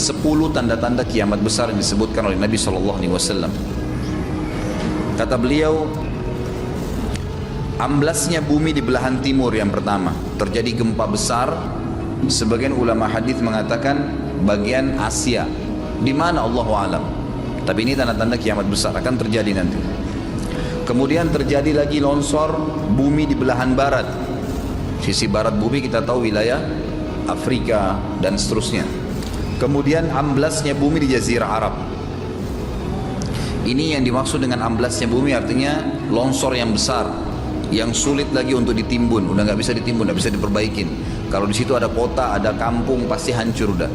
10 tanda-tanda kiamat besar yang disebutkan oleh Nabi SAW. Kata beliau, amblasnya bumi di belahan timur yang pertama, terjadi gempa besar. Sebagian ulama hadis mengatakan bagian Asia, di mana Allahu alam. Tapi ini tanda-tanda kiamat besar akan terjadi nanti. Kemudian terjadi lagi longsor bumi di belahan barat. Sisi barat bumi kita tahu wilayah Afrika dan seterusnya. Kemudian amblasnya bumi di Jazirah Arab. Ini yang dimaksud dengan amblasnya bumi, artinya longsor yang besar, yang sulit lagi untuk ditimbun, udah nggak bisa ditimbun, nggak bisa diperbaikin. Kalau di situ ada kota, ada kampung, pasti hancur udah.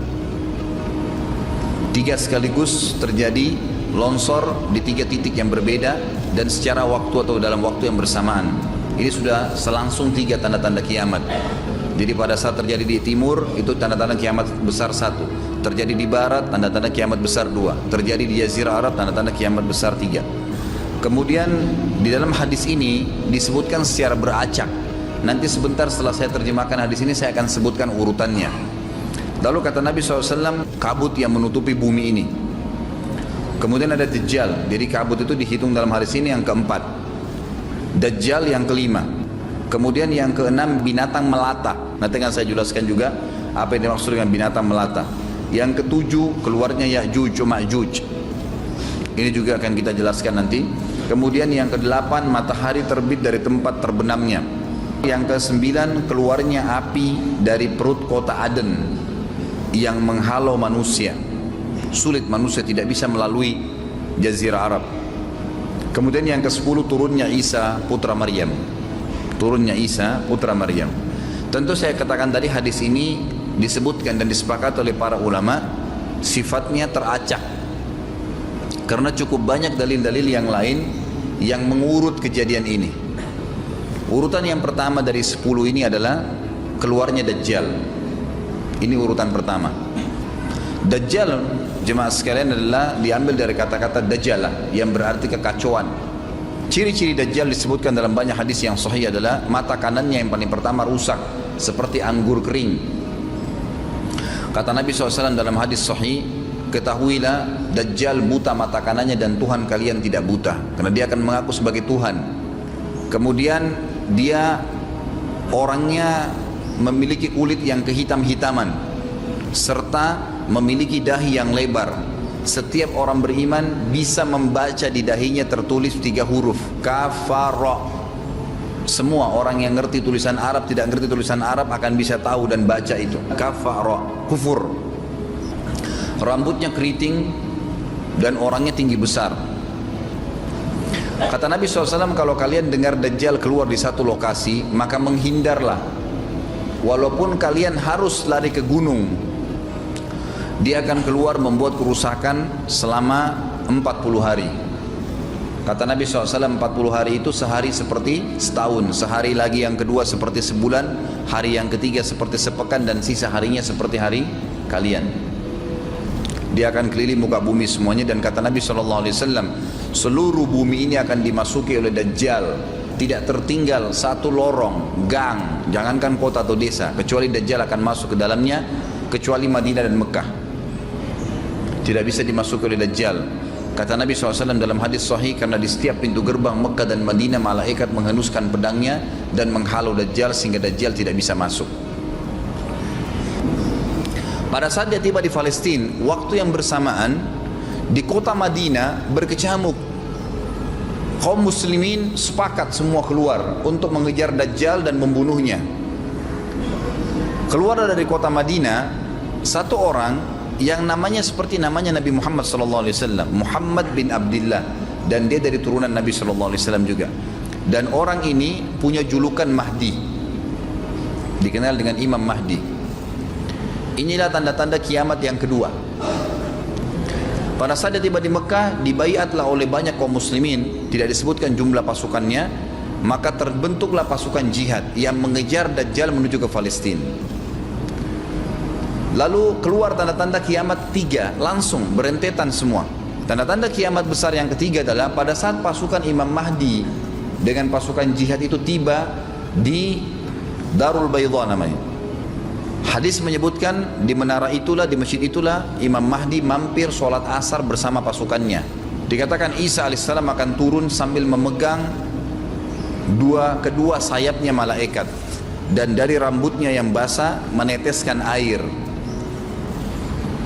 3 sekaligus terjadi longsor di 3 titik yang berbeda dan secara waktu atau dalam waktu yang bersamaan. Ini sudah selangsung 3 tanda-tanda kiamat. Jadi pada saat terjadi di timur itu tanda-tanda kiamat besar 1, terjadi di barat tanda-tanda kiamat besar 2, terjadi di Jazirah Arab tanda-tanda kiamat besar 3. Kemudian di dalam hadis ini disebutkan secara beracak. Nanti sebentar setelah saya terjemahkan hadis ini saya akan sebutkan urutannya. Lalu kata Nabi SAW, kabut yang menutupi bumi ini. Kemudian ada Dajjal. Jadi kabut itu dihitung dalam hadis ini yang keempat. Dajjal yang kelima. Kemudian yang keenam binatang melata. Nanti akan saya jelaskan juga apa yang dimaksud dengan binatang melata. Yang ketujuh keluarnya Ya'juj wa Ma'juj. Ini juga akan kita jelaskan nanti. Kemudian yang kedelapan matahari terbit dari tempat terbenamnya. Yang kesembilan keluarnya api dari perut kota Aden yang menghalau manusia. Sulit, manusia tidak bisa melalui Jazirah Arab. Kemudian yang ke-10 turunnya Isa putra Maryam. Turunnya Isa putra Maryam. Tentu saya katakan tadi hadis ini disebutkan dan disepakati oleh para ulama sifatnya teracak. Karena cukup banyak dalil-dalil yang lain yang mengurut kejadian ini. Urutan yang pertama dari 10 ini adalah keluarnya Dajjal. Ini urutan pertama. Dajjal, jemaah sekalian, adalah diambil dari kata-kata Dajjalah yang berarti kekacauan. Ciri-ciri Dajjal disebutkan dalam banyak hadis yang sahih adalah mata kanannya yang paling pertama rusak seperti anggur kering. Kata Nabi SAW dalam hadis sahih, ketahuilah Dajjal buta mata kanannya dan Tuhan kalian tidak buta, karena dia akan mengaku sebagai Tuhan. Kemudian dia orangnya memiliki kulit yang kehitam-hitaman serta memiliki dahi yang lebar. Setiap orang beriman bisa membaca di dahinya tertulis 3 huruf kafara. Semua orang yang ngerti tulisan Arab, tidak ngerti tulisan Arab akan bisa tahu dan baca itu kafara, kufur. Rambutnya keriting dan orangnya tinggi besar. Kata Nabi SAW, kalau kalian dengar Dajjal keluar di satu lokasi, maka menghindarlah. Walaupun kalian harus lari ke gunung, dia akan keluar membuat kerusakan selama 40 hari. Kata Nabi SAW, 40 hari itu sehari seperti setahun, sehari lagi yang kedua seperti sebulan, hari yang ketiga seperti sepekan, dan sisa harinya seperti hari kalian. Dia akan keliling muka bumi semuanya. Dan kata Nabi SAW, seluruh bumi ini akan dimasuki oleh Dajjal. Tidak tertinggal satu lorong, gang, jangankan kota atau desa, kecuali Dajjal akan masuk ke dalamnya, kecuali Madinah dan Mekah. Tidak bisa dimasuki oleh Dajjal. Kata Nabi SAW dalam hadis sahih, karena di setiap pintu gerbang Mekah dan Madinah malaikat menghenuskan pedangnya dan menghalau Dajjal sehingga Dajjal tidak bisa masuk. Pada saat dia tiba di Palestina, waktu yang bersamaan di kota Madinah berkecamuk. Kaum muslimin sepakat semua keluar untuk mengejar Dajjal dan membunuhnya. Keluar dari kota Madinah satu orang yang namanya seperti namanya Nabi Muhammad SAW, Muhammad bin Abdullah, dan dia dari turunan Nabi SAW juga. Dan orang ini punya julukan Mahdi, dikenal dengan Imam Mahdi. Inilah tanda-tanda kiamat yang kedua. Pada saat dia tiba di Mekah, dibaiatlah oleh banyak kaum muslimin, tidak disebutkan jumlah pasukannya, maka terbentuklah pasukan jihad yang mengejar Dajjal menuju ke Palestina. Lalu keluar tanda-tanda kiamat 3, langsung berentetan semua. Tanda-tanda kiamat besar yang ketiga adalah pada saat pasukan Imam Mahdi dengan pasukan jihad itu tiba di Darul Baydha namanya. Hadis menyebutkan di menara itulah, di masjid itulah Imam Mahdi mampir sholat asar bersama pasukannya. Dikatakan Isa alaihissalam akan turun sambil memegang kedua sayapnya malaikat, dan dari rambutnya yang basah meneteskan air.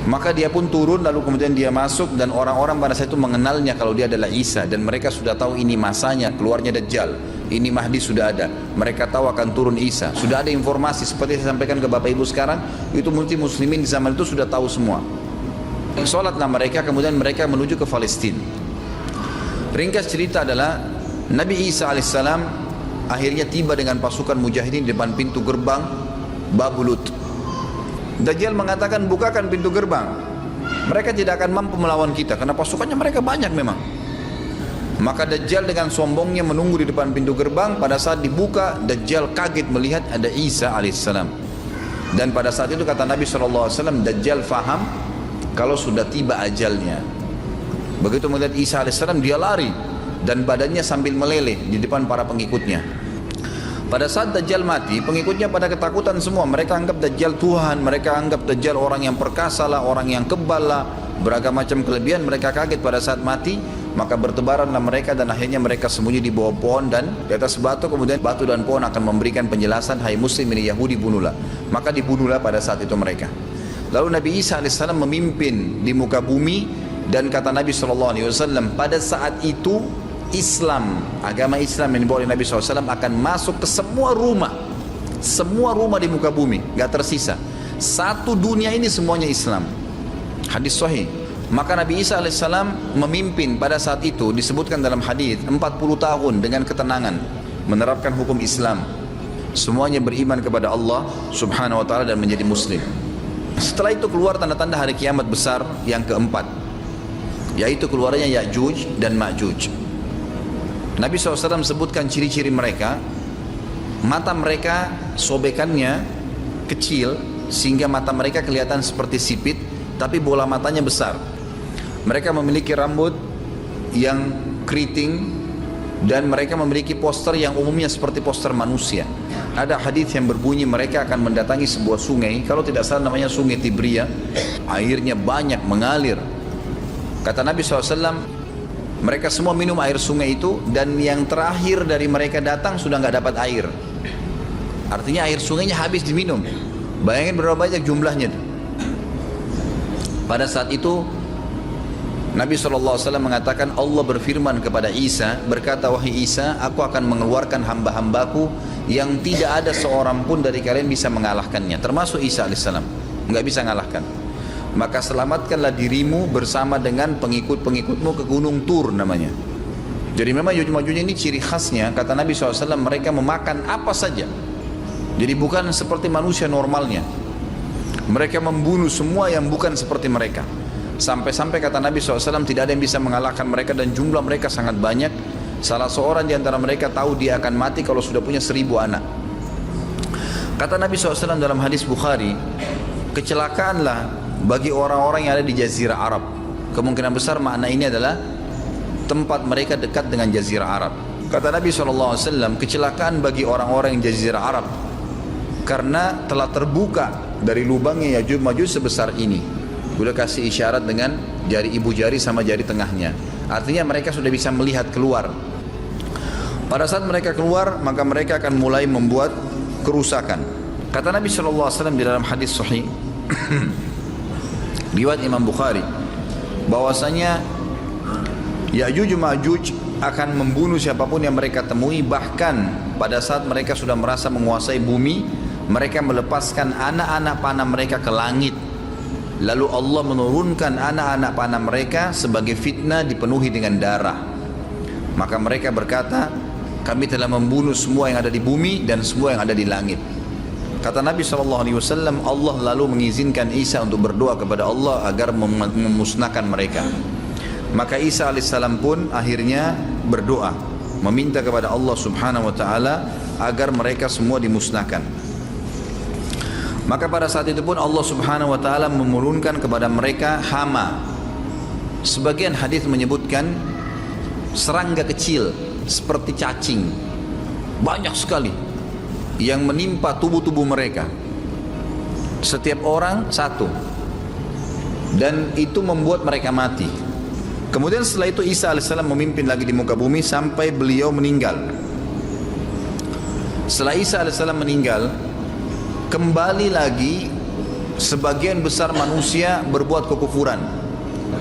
Maka dia pun turun, lalu kemudian dia masuk, dan orang-orang pada saat itu mengenalnya kalau dia adalah Isa, dan mereka sudah tahu ini masanya keluarnya Dajjal, ini Mahdi sudah ada. Mereka tahu akan turun Isa, sudah ada informasi seperti saya sampaikan ke Bapak Ibu sekarang. Itu muslimin di zaman itu sudah tahu semua. Sholatlah mereka, kemudian mereka menuju ke Palestina. Ringkas cerita adalah Nabi Isa alaihissalam akhirnya tiba dengan pasukan mujahidin di depan pintu gerbang Babulut. Dajjal mengatakan, bukakan pintu gerbang, mereka tidak akan mampu melawan kita karena pasukannya mereka banyak memang. Maka Dajjal dengan sombongnya menunggu di depan pintu gerbang. Pada saat dibuka, Dajjal kaget melihat ada Isa alaihissalam. Dan pada saat itu kata Nabi SAW, Dajjal faham kalau sudah tiba ajalnya. Begitu melihat Isa alaihissalam, dia lari dan badannya sambil meleleh di depan para pengikutnya. Pada saat Dajjal mati, pengikutnya pada ketakutan semua. Mereka anggap Dajjal Tuhan, mereka anggap Dajjal orang yang perkasa lah, orang yang kebal lah, beragam macam kelebihan. Mereka kaget pada saat mati, maka bertebaranlah mereka dan akhirnya mereka sembunyi di bawah pohon dan di atas batu. Kemudian batu dan pohon akan memberikan penjelasan, hai muslim ini Yahudi, bunuhlah. Maka dibunuhlah pada saat itu mereka. Lalu Nabi Isa AS memimpin di muka bumi, dan kata Nabi SAW, pada saat itu Islam, agama Islam yang dibawa oleh Nabi SAW akan masuk ke semua rumah di muka bumi, gak tersisa. Satu dunia ini semuanya Islam. Hadis sahih. Maka Nabi Isa alaihissalam memimpin pada saat itu, disebutkan dalam hadis 40 tahun dengan ketenangan menerapkan hukum Islam. Semuanya beriman kepada Allah subhanahu wa ta'ala dan menjadi muslim. Setelah itu keluar tanda-tanda hari kiamat besar yang keempat, yaitu keluarnya Ya'juj dan Ma'juj. Nabi SAW sebutkan ciri-ciri mereka. Mata mereka sobekannya kecil sehingga mata mereka kelihatan seperti sipit, tapi bola matanya besar. Mereka memiliki rambut yang keriting, dan mereka memiliki poster yang umumnya seperti poster manusia. Ada hadis yang berbunyi mereka akan mendatangi sebuah sungai, kalau tidak salah namanya Sungai Tibria. Airnya banyak mengalir. Kata Nabi SAW, mereka semua minum air sungai itu, dan yang terakhir dari mereka datang sudah nggak dapat air. Artinya air sungainya habis diminum. Bayangin berapa banyak jumlahnya. Pada saat itu Nabi SAW mengatakan, Allah berfirman kepada Isa, berkata, wahai Isa, aku akan mengeluarkan hamba-hambaku yang tidak ada seorang pun dari kalian bisa mengalahkannya, termasuk Isa alaihissalam, nggak bisa mengalahkan. Maka selamatkanlah dirimu bersama dengan pengikut-pengikutmu ke Gunung Tur namanya. Jadi memang Ya'juj ini ciri khasnya, kata Nabi SAW, mereka memakan apa saja. Jadi bukan seperti manusia normalnya. Mereka membunuh semua yang bukan seperti mereka. Sampai-sampai kata Nabi SAW, tidak ada yang bisa mengalahkan mereka, dan jumlah mereka sangat banyak. Salah seorang di antara mereka tahu dia akan mati kalau sudah punya 1000 anak. Kata Nabi SAW dalam hadis Bukhari, kecelakaanlah bagi orang-orang yang ada di Jazirah Arab. Kemungkinan besar makna ini adalah tempat mereka dekat dengan Jazirah Arab. Kata Nabi SAW, kecelakaan bagi orang-orang yang Jazirah Arab karena telah terbuka dari lubangnya Ya'juj Ma'juj sebesar ini. Sudah kasih isyarat dengan jari ibu jari sama jari tengahnya. Artinya mereka sudah bisa melihat keluar. Pada saat mereka keluar, maka mereka akan mulai membuat kerusakan. Kata Nabi SAW di dalam hadis sahih riwayat Imam Bukhari, bahwasanya Ya'juj Ma'juj akan membunuh siapapun yang mereka temui. Bahkan pada saat mereka sudah merasa menguasai bumi, mereka melepaskan anak-anak panah mereka ke langit. Lalu Allah menurunkan anak-anak panah mereka sebagai fitnah dipenuhi dengan darah. Maka mereka berkata, kami telah membunuh semua yang ada di bumi dan semua yang ada di langit. Kata Nabi SAW, Allah lalu mengizinkan Isa untuk berdoa kepada Allah agar memusnahkan mereka. Maka Isa alaihissalam pun akhirnya berdoa, meminta kepada Allah subhanahu wa ta'ala agar mereka semua dimusnahkan. Maka pada saat itu pun Allah subhanahu wa ta'ala menurunkan kepada mereka hama. Sebagian hadis menyebutkan serangga kecil seperti cacing, banyak sekali yang menimpa tubuh-tubuh mereka. Setiap orang satu. Dan itu membuat mereka mati. Kemudian setelah itu Isa alaihissalam memimpin lagi di muka bumi sampai beliau meninggal. Setelah Isa alaihissalam meninggal, kembali lagi sebagian besar manusia berbuat kekufuran.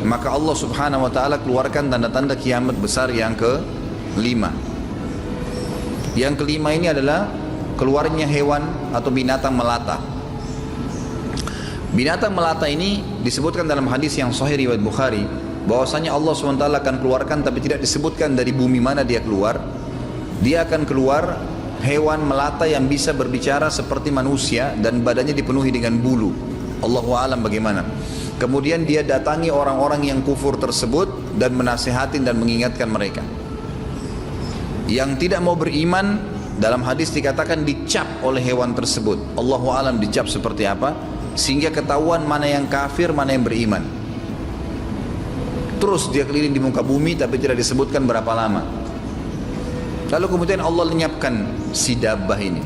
Maka Allah subhanahu wa ta'ala keluarkan tanda-tanda kiamat besar yang kelima. Yang kelima ini adalah keluarnya hewan atau binatang melata. Binatang melata ini disebutkan dalam hadis yang sahih riwayat Bukhari, bahwasanya Allah SWT akan keluarkan, tapi tidak disebutkan dari bumi mana dia keluar. Dia akan keluar hewan melata yang bisa berbicara seperti manusia dan badannya dipenuhi dengan bulu. Allahu a'lam bagaimana. Kemudian dia datangi orang-orang yang kufur tersebut dan menasihatin dan mengingatkan mereka. Yang tidak mau beriman, dalam hadis dikatakan dicap oleh hewan tersebut. Allahu a'lam dicap seperti apa, sehingga ketahuan mana yang kafir, mana yang beriman. Terus dia keliling di muka bumi tapi tidak disebutkan berapa lama. Lalu kemudian Allah lenyapkan si dabbah ini.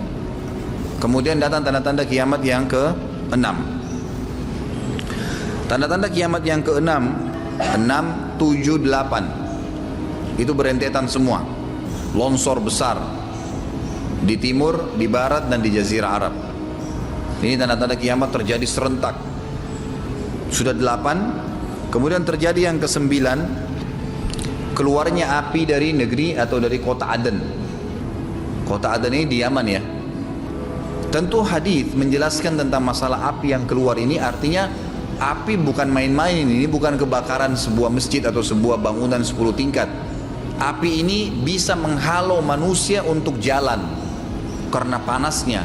Kemudian datang tanda-tanda kiamat yang ke-6. Tanda-tanda kiamat yang ke-6, 6, 7, 8 itu berentetan semua. Longsor besar di timur, di barat, dan di Jazirah Arab. Ini tanda-tanda kiamat terjadi serentak. Sudah 8. Kemudian terjadi yang ke-9, keluarnya api dari negeri atau dari kota Aden. Kota Aden ini di Yaman ya. Tentu hadis menjelaskan tentang masalah api yang keluar ini, artinya api bukan main-main, ini bukan kebakaran sebuah masjid atau sebuah bangunan 10 tingkat. Api ini bisa menghalau manusia untuk jalan karena panasnya.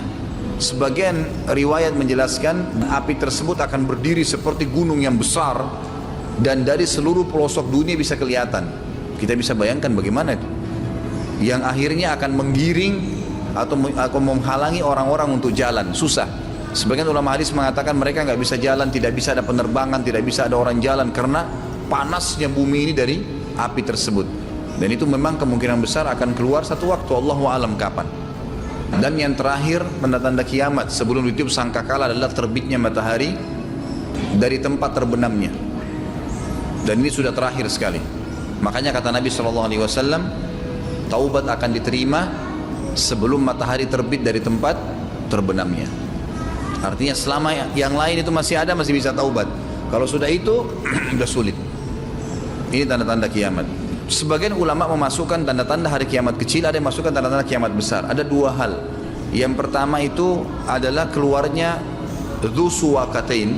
Sebagian riwayat menjelaskan api tersebut akan berdiri seperti gunung yang besar dan dari seluruh pelosok dunia bisa kelihatan. Kita bisa bayangkan bagaimana itu, yang akhirnya akan menggiring atau menghalangi orang-orang untuk jalan, susah. Sebagian ulama hadis mengatakan mereka nggak bisa jalan, tidak bisa ada penerbangan, tidak bisa ada orang jalan karena panasnya bumi ini dari api tersebut. Dan itu memang kemungkinan besar akan keluar satu waktu, Allahu a'lam kapan. Dan yang terakhir, tanda-tanda kiamat sebelum ditiup sangkakala adalah terbitnya matahari dari tempat terbenamnya. Dan ini sudah terakhir sekali. Makanya kata Nabi SAW, taubat akan diterima sebelum matahari terbit dari tempat terbenamnya. Artinya selama yang lain itu masih ada, masih bisa taubat. Kalau sudah itu, sudah sulit. Ini tanda-tanda kiamat. Sebagian ulama memasukkan tanda-tanda hari kiamat kecil, ada yang masukkan tanda-tanda kiamat besar. Ada dua hal. Yang pertama itu adalah keluarnya Dzu Suwakatain.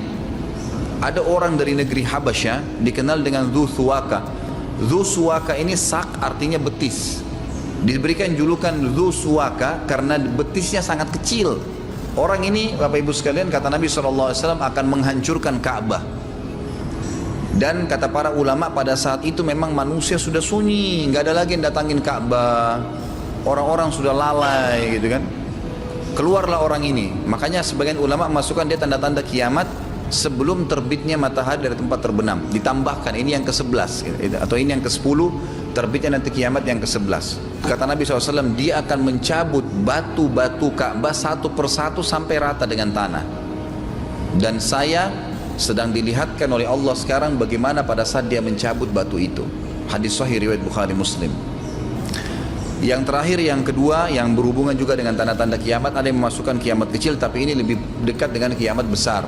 Ada orang dari negeri Habasyah dikenal dengan Dzu Suwaka. Dzu Suwaka ini sak artinya betis. Diberikan julukan Dzu Suwaka karena betisnya sangat kecil. Orang ini, Bapak Ibu sekalian, kata Nabi SAW akan menghancurkan Ka'bah. Dan kata para ulama pada saat itu memang manusia sudah sunyi, nggak ada lagi yang datangin Ka'bah. Orang-orang sudah lalai gitu kan. Keluarlah orang ini. Makanya sebagian ulama masukkan dia tanda-tanda kiamat sebelum terbitnya matahari dari tempat terbenam. Ditambahkan ini yang ke-11 gitu, atau ini yang ke-10, terbitnya nanti kiamat yang ke-11. Kata Nabi SAW, dia akan mencabut batu-batu Ka'bah satu persatu sampai rata dengan tanah. Dan saya sedang dilihatkan oleh Allah sekarang bagaimana pada saat dia mencabut batu itu. Hadis sahih riwayat Bukhari Muslim. Yang terakhir, yang kedua, yang berhubungan juga dengan tanda-tanda kiamat, ada yang memasukkan kiamat kecil, tapi ini lebih dekat dengan kiamat besar.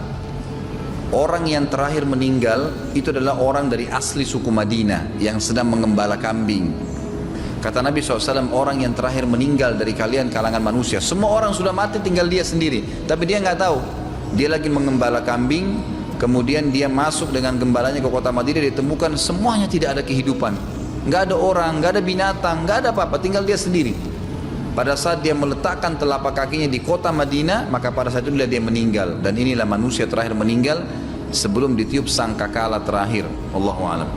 Orang yang terakhir meninggal itu adalah orang dari asli suku Madinah yang sedang mengembala kambing. Kata Nabi SAW, orang yang terakhir meninggal dari kalian kalangan manusia, semua orang sudah mati tinggal dia sendiri, tapi dia nggak tahu. Dia lagi mengembala kambing. Kemudian dia masuk dengan gembalanya ke kota Madinah, ditemukan semuanya tidak ada kehidupan. Nggak ada orang, nggak ada binatang, nggak ada apa-apa, tinggal dia sendiri. Pada saat dia meletakkan telapak kakinya di kota Madinah, maka pada saat itu dia meninggal. Dan inilah manusia terakhir meninggal sebelum ditiup sangkakala terakhir. Allahu a'lam.